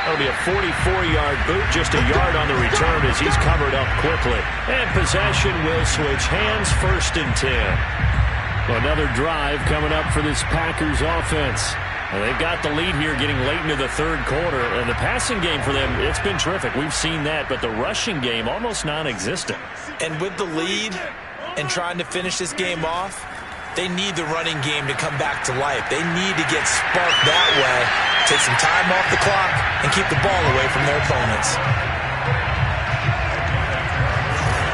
That'll be a 44-yard boot, just a yard on the return as he's covered up quickly. And possession will switch hands, 1st and 10. Another drive coming up for this Packers offense. And they've got the lead here getting late into the 3rd quarter. And the passing game for them, it's been terrific. We've seen that, but the rushing game almost non-existent. And with the lead and trying to finish this game off, they need the running game to come back to life. They need to get sparked that way, take some time off the clock, and keep the ball away from their opponents.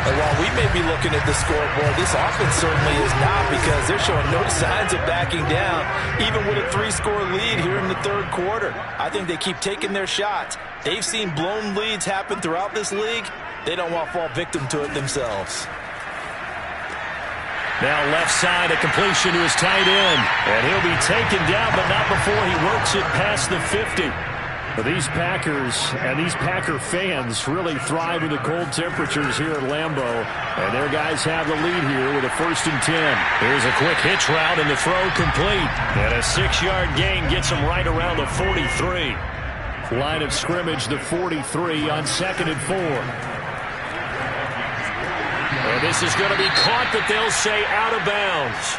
And while we may be looking at the scoreboard, this offense certainly is not, because they're showing no signs of backing down, even with a 3-score lead here in the 3rd quarter. I think they keep taking their shots. They've seen blown leads happen throughout this league. They don't want to fall victim to it themselves. Now left side, a completion to his tight end. And he'll be taken down, but not before he works it past the 50. But these Packers and these Packer fans really thrive in the cold temperatures here at Lambeau. And their guys have the lead here with a 1st and 10. Here's a quick hitch route and the throw complete. And a 6-yard gain gets him right around the 43. Line of scrimmage, the 43 on 2nd and 4. And this is going to be caught, but they'll say out of bounds.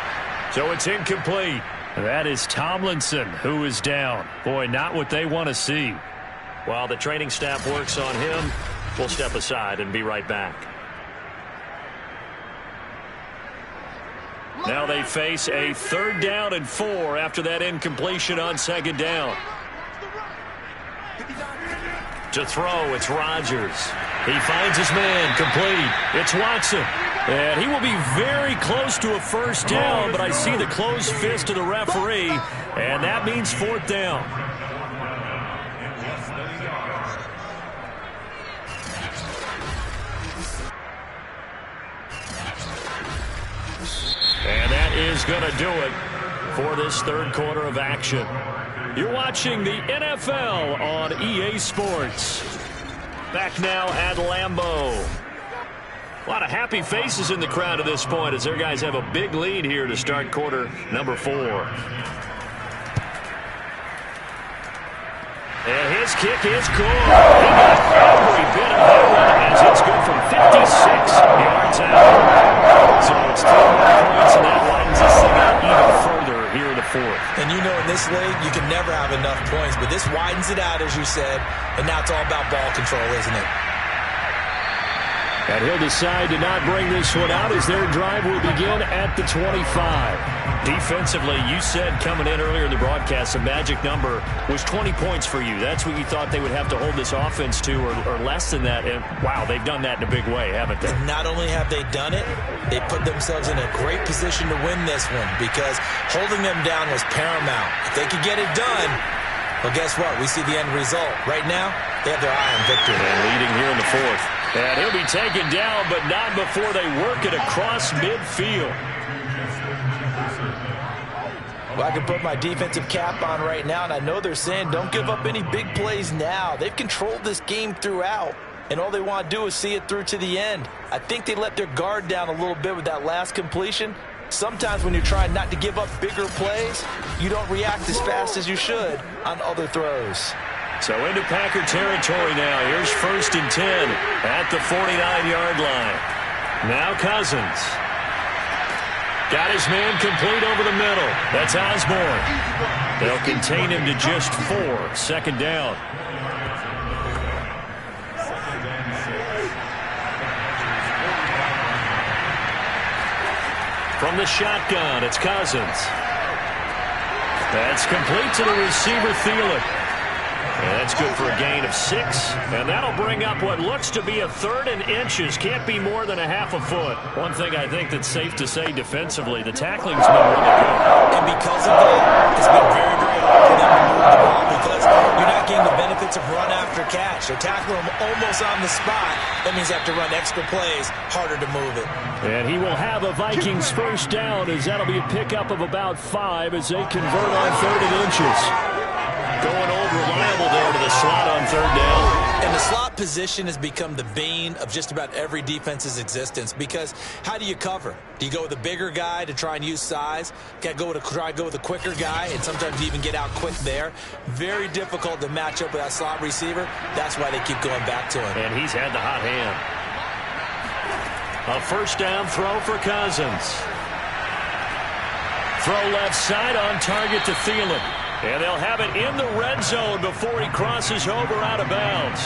So it's incomplete. That is Tomlinson, who is down. Boy, not what they want to see. While the training staff works on him, we'll step aside and be right back. Now they face a 3rd down and 4 after that incompletion on 2nd down. To throw, it's Rodgers. He finds his man, complete. It's Watson. And he will be very close to a 1st down, but I see the closed fist of the referee, and that means 4th down. And that is going to do it for this 3rd quarter of action. You're watching the NFL on EA Sports. Back now at Lambeau. A lot of happy faces in the crowd at this point as their guys have a big lead here to start quarter number 4. And his kick is good. He got every bit of that one as it's good from 56 yards out. So it's 2 points, and that widens this thing out even further here in the 4th. And you know in this league, you can never have enough points, but this widens it out, as you said, and now it's all about ball control, isn't it? And he'll decide to not bring this one out as their drive will begin at the 25. Defensively, you said coming in earlier in the broadcast, the magic number was 20 points for you. That's what you thought they would have to hold this offense to, or less than that. And, wow, they've done that in a big way, haven't they? Not only have they done it, they put themselves in a great position to win this one because holding them down was paramount. If they could get it done, well, guess what? We see the end result. Right now, they have their eye on victory. And leading here in the 4th. And he'll be taken down, but not before they work it across midfield. Well, I can put my defensive cap on right now, and I know they're saying don't give up any big plays now. They've controlled this game throughout, and all they want to do is see it through to the end. I think they let their guard down a little bit with that last completion. Sometimes when you're trying not to give up bigger plays, you don't react as fast as you should on other throws. So into Packer territory now. Here's 1st and 10 at the 49-yard line. Now Cousins. Got his man complete over the middle. That's Osborne. They'll contain him to just 4. 2nd down. From the shotgun, it's Cousins. That's complete to the receiver, Thielen. And that's good for a gain of 6. And that'll bring up what looks to be a 3rd and inches. Can't be more than a half a foot. One thing I think that's safe to say defensively, the tackling's been really good. And because of that, it's been very, very hard for them to move the ball because you're not getting the benefits of run after catch. They're tackling them almost on the spot. That means they have to run extra plays, harder to move it. And he will have a Vikings 1st down, as that'll be a pickup of about 5 as they convert on 3rd and inches. Going old reliable there to the slot on 3rd down. And the slot position has become the bane of just about every defense's existence because how do you cover? Do you go with a bigger guy to try and use size? Try to go with a quicker guy, and sometimes you even get out quick there. Very difficult to match up with that slot receiver. That's why they keep going back to him. And he's had the hot hand. A 1st down throw for Cousins. Throw left side on target to Thielen. And they'll have it in the red zone before he crosses over out of bounds.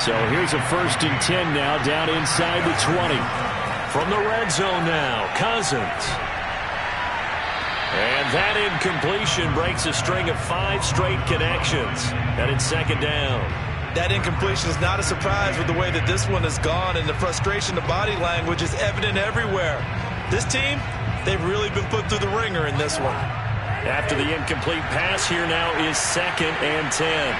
So here's a 1st and 10 now down inside the 20. From the red zone now, Cousins. And that incompletion breaks a string of 5 straight connections. And it's 2nd down. That incompletion is not a surprise with the way that this one has gone, and the frustration, the body language is evident everywhere. This team, they've really been put through the ringer in this one. After the incomplete pass, here now is 2nd and 10.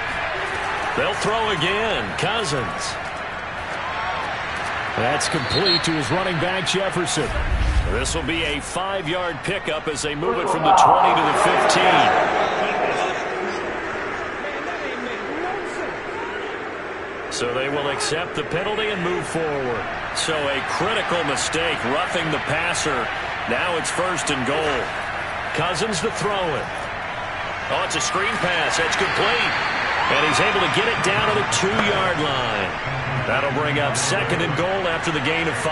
They'll throw again. Cousins. That's complete to his running back, Jefferson. This will be a 5-yard pickup as they move it from the 20 to the 15. So they will accept the penalty and move forward. So a critical mistake, roughing the passer. Now it's 1st and goal. Cousins to throw it. Oh, it's a screen pass. That's complete. And he's able to get it down to the 2-yard line. That'll bring up 2nd and goal after the gain of 5.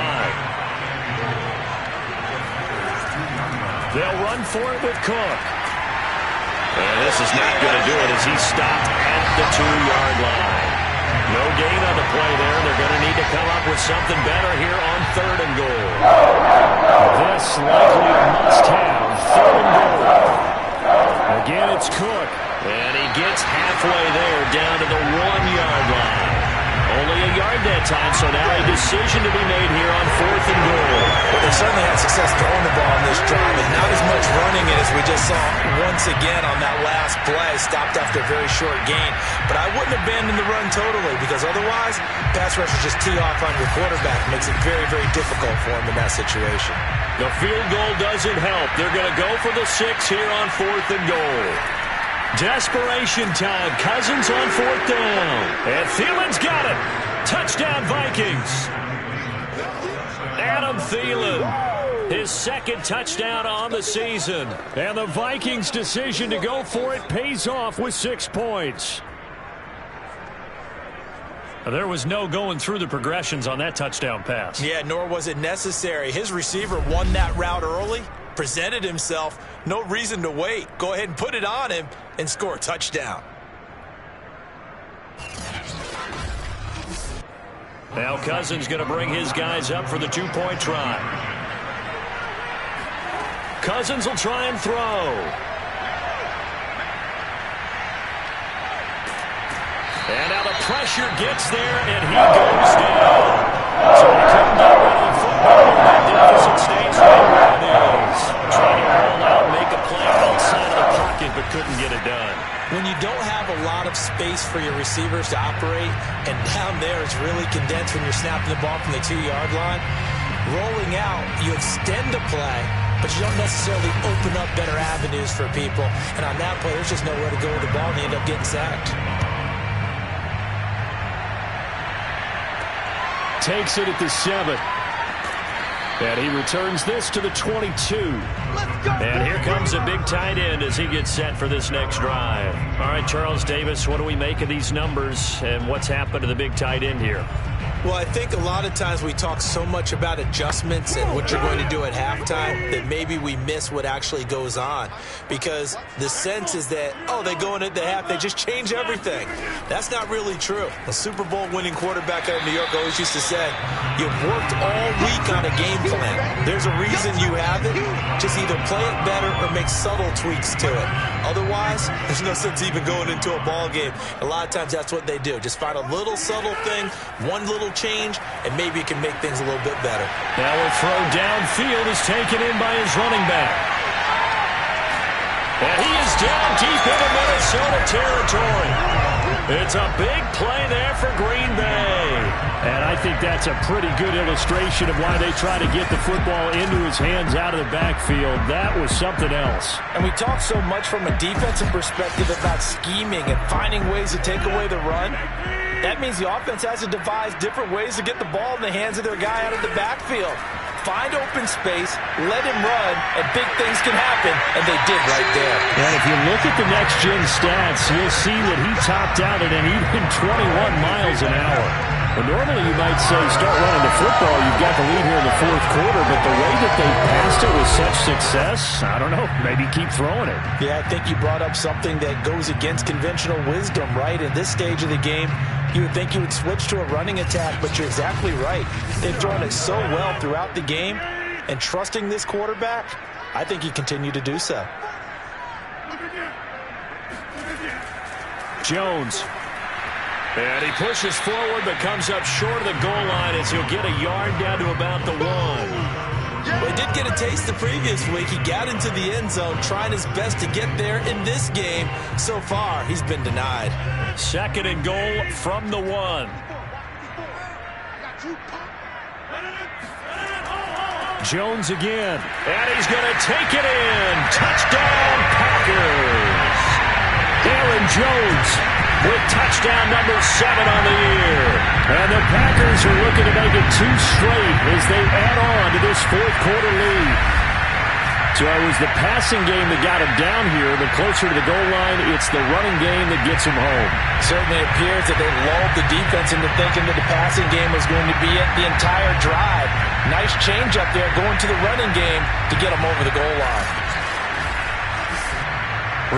They'll run for it with Cook. And this is not going to do it as he's stopped at the 2-yard line. No gain on the play there. They're going to need to come up with something better here on 3rd and goal. This likely a must-have. 3rd and goal. Again, it's Cook. And he gets halfway there down to the 1-yard line. Only a yard that time, so now a decision to be made here on 4th and goal. Well, they certainly had success throwing the ball in this drive, and not as much running it as we just saw once again on that last play. Stopped after a very short gain. But I wouldn't abandon the run totally, because otherwise, pass rushers just tee off on your quarterback. Makes it very, very difficult for him in that situation. The field goal doesn't help. They're going to go for the 6 here on 4th and goal. Desperation time. Cousins on 4th down. And Thielen's got it. Touchdown, Vikings. Adam Thielen. His 2nd touchdown on the season. And the Vikings' decision to go for it pays off with 6 points. There was no going through the progressions on that touchdown pass. Yeah, nor was it necessary. His receiver won that route early, presented himself, no reason to wait. Go ahead and put it on him and score a touchdown. Now Cousins going to bring his guys up for the 2-point try. Cousins will try and throw. And now the pressure gets there, and he goes down. So he couldn't get rid of the football. That deficit stays right where it is. Trying to roll out, make a play outside of the pocket, but couldn't get it done. When you don't have a lot of space for your receivers to operate, and down there it's really condensed when you're snapping the ball from the 2-yard line, rolling out, you extend the play, but you don't necessarily open up better avenues for people. And on that play, there's just nowhere to go with the ball, and they end up getting sacked. Takes it at the 7. And he returns this to the 22. And here comes a big tight end as he gets set for this next drive. All right, Charles Davis, what do we make of these numbers and what's happened to the big tight end here? Well, I think a lot of times we talk so much about adjustments and what you're going to do at halftime that maybe we miss what actually goes on. Because the sense is that, oh, they go in at the half, they just change everything. That's not really true. A Super Bowl winning quarterback out of New York always used to say, you've worked all week on a game plan. There's a reason you have it. Just either play it better or make subtle tweaks to it. Otherwise, there's no sense even going into a ball game. A lot of times that's what they do. Just find a little subtle thing, one little change, and maybe it can make things a little bit better. Now a throw downfield is taken in by his running back. And he is down deep into Minnesota territory. It's a big play there for Green Bay. And I think that's a pretty good illustration of why they try to get the football into his hands out of the backfield. That was something else. And we talk so much from a defensive perspective about scheming and finding ways to take away the run. That means the offense has to devise different ways to get the ball in the hands of their guy out of the backfield. Find open space, let him run, and big things can happen, and they did right there. And if you look at the next-gen stats, you'll see that he topped out at an even 21 miles an hour. Well, normally you might say start running the football, you've got the lead here in the fourth quarter, but the way that they passed it with such success, I don't know, maybe keep throwing it. Yeah, I think you brought up something that goes against conventional wisdom, right? In this stage of the game, you would think you would switch to a running attack, but you're exactly right. They've thrown it so well throughout the game, and trusting this quarterback, I think he continued to do so. Jones. And he pushes forward but comes up short of the goal line as he'll get a yard down to about the 1. Well, he did get a taste the previous week. He got into the end zone trying his best to get there in this game. So far, he's been denied. 2nd and goal from the 1. Jones again. And he's going to take it in. Touchdown, Packers. Aaron Jones with touchdown number 7 on the year. And the Packers are looking to make it 2 straight as they add on to this fourth quarter lead. So it was the passing game that got him down here, but closer to the goal line, it's the running game that gets him home. Certainly appears that they lulled the defense into thinking that the passing game was going to be it the entire drive. Nice change up there going to the running game to get him over the goal line.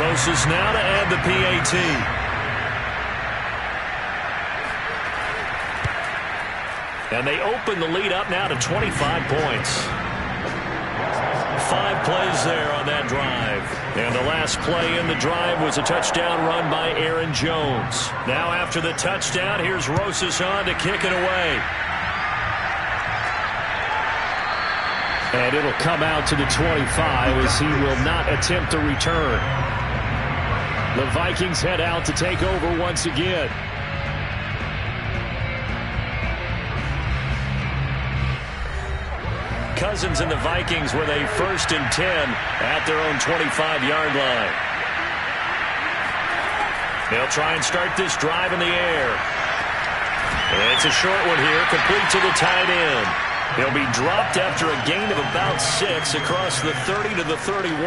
Roses now to add the PAT. And they open the lead up now to 25 points. 5 plays there on that drive. And the last play in the drive was a touchdown run by Aaron Jones. Now after the touchdown, here's Rosas on to kick it away. And it'll come out to the 25 as he will not attempt to return. The Vikings head out to take over once again. Cousins and the Vikings with a 1st and 10 at their own 25-yard line. They'll try and start this drive in the air. It's a short one here, complete to the tight end. He'll be dropped after a gain of about 6 across the 30 to the 31.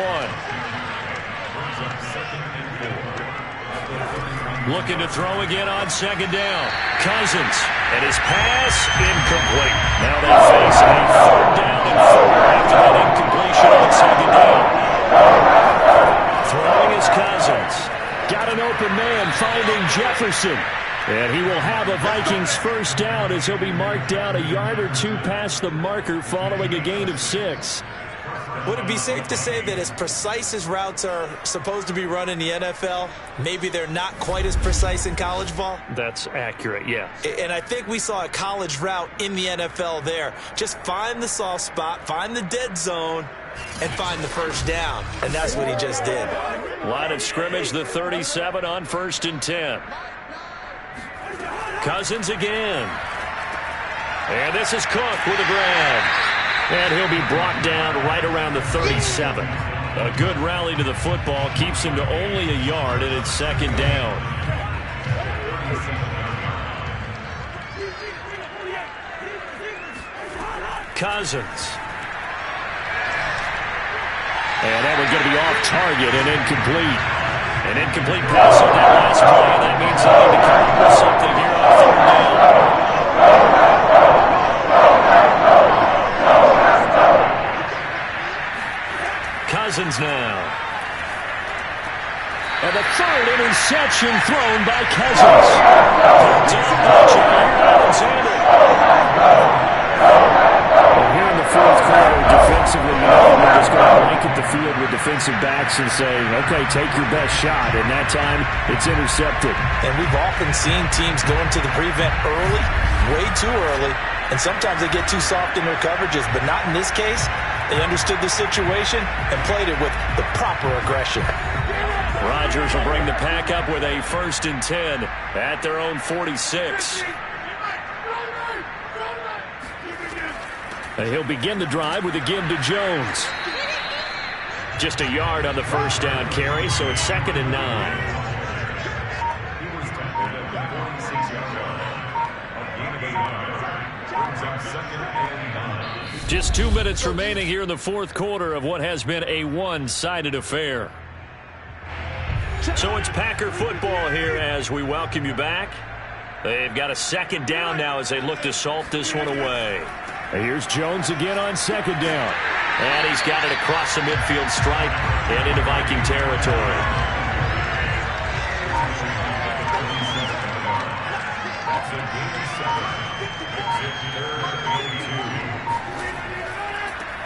Looking to throw again on 2nd down. Cousins, and his pass incomplete. Now they face a 3rd down and 4 after that incompletion on 2nd down. Throwing is Cousins. Got an open man finding Jefferson. And he will have a Vikings 1st down as he'll be marked down a yard or 2 past the marker following a gain of 6. Would it be safe to say that as precise as routes are supposed to be run in the NFL, maybe they're not quite as precise in college ball? That's accurate, yeah. And I think we saw a college route in the NFL there. Just find the soft spot, find the dead zone, and find the 1st down. And that's what he just did. Line of scrimmage, the 37 on 1st and 10. Cousins again. And this is Cook with a grab. And he'll be brought down right around the 37. A good rally to the football keeps him to only a yard, and it's second down. Cousins. And that one's going to be off target and incomplete. An incomplete pass on that last play, and that means they need to come up with something here on third down. Cousins now. And the third interception thrown by Cousins. Down by Jair Alexander. And here in the fourth quarter, defensively, we're just going to blanket the field with defensive backs and say, okay, take your best shot. And that time, it's intercepted. And we've often seen teams go into the prevent early, way too early, and sometimes they get too soft in their coverages, but not in this case. They understood the situation and played it with the proper aggression. Rodgers will bring the pack up with a 1st and 10 at their own 46. And he'll begin the drive with a give to Jones. Just a yard on the first down carry, so it's 2nd and 9. Just 2 minutes remaining here in the fourth quarter of what has been a one-sided affair. So it's Packer football here as we welcome you back. They've got a second down now as they look to salt this one away. And here's Jones again on second down. And he's got it across the midfield stripe and into Viking territory.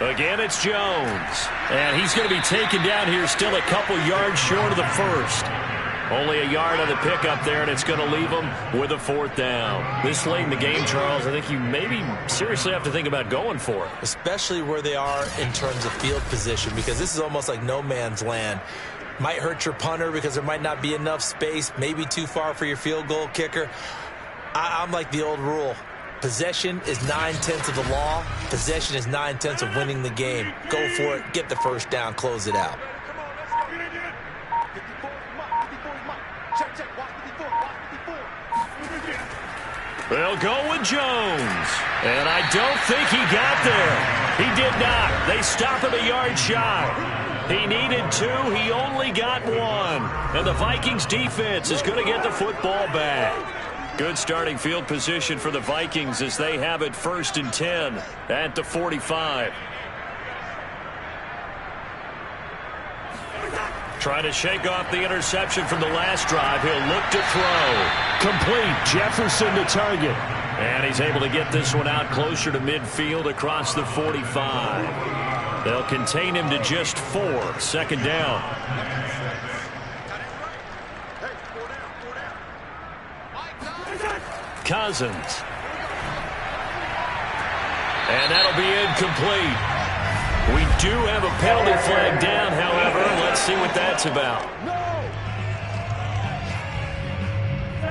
Again, it's Jones. And he's going to be taken down here still a couple yards short of the first. Only a yard on the pickup there, and it's going to leave him with a 4th down. This late in the game, Charles, I think you maybe seriously have to think about going for it. Especially where they are in terms of field position, because this is almost like no man's land. Might hurt your punter because there might not be enough space, maybe too far for your field goal kicker. I'm like the old rule. Possession is 9/10 of the law. Possession is 9/10 of winning the game. Go for it. Get the first down. Close it out. They'll go with Jones. And I don't think he got there. He did not. They stop him a yard shy. He needed 2. He only got 1. And the Vikings defense is going to get the football back. Good starting field position for the Vikings as they have it 1st and 10 at the 45. Trying to shake off the interception from the last drive. He'll look to throw. Complete. Jefferson to target. And he's able to get this one out closer to midfield across the 45. They'll contain him to just 4. 2nd down. Cousins. And that'll be incomplete. We do have a penalty flag down, however. Let's see what that's about.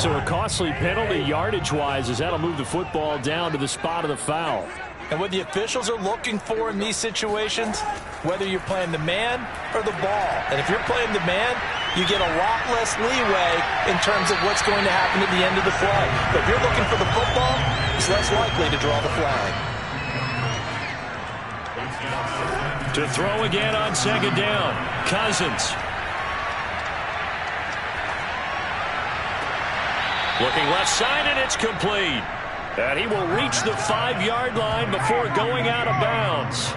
So a costly penalty yardage-wise as that'll move the football down to the spot of the foul. And what the officials are looking for in these situations, whether you're playing the man or the ball. And if you're playing the man, you get a lot less leeway in terms of what's going to happen at the end of the play. But if you're looking for the football, it's less likely to draw the flag. To throw again on 2nd down. Cousins. Looking left side, and it's complete. And he will reach the 5-yard line before going out of bounds.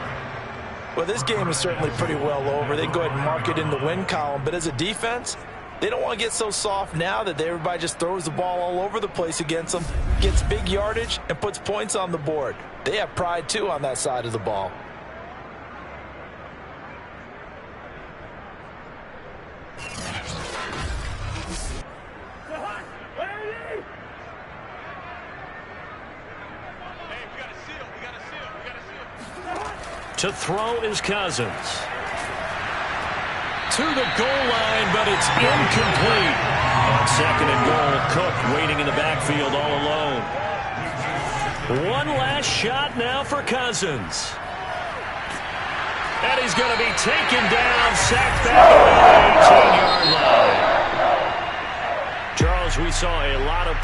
Well, this game is certainly pretty well over. They can go ahead and mark it in the win column. But as a defense, they don't want to get so soft now that everybody just throws the ball all over the place against them, gets big yardage, and puts points on the board. They have pride, too, on that side of the ball. To throw is Cousins. To the goal line, but it's incomplete. On 2nd and goal, Cook waiting in the backfield all alone. One last shot now for Cousins. And he's going to be taken down, sacked back at the 18-yard line. Charles, we saw a lot of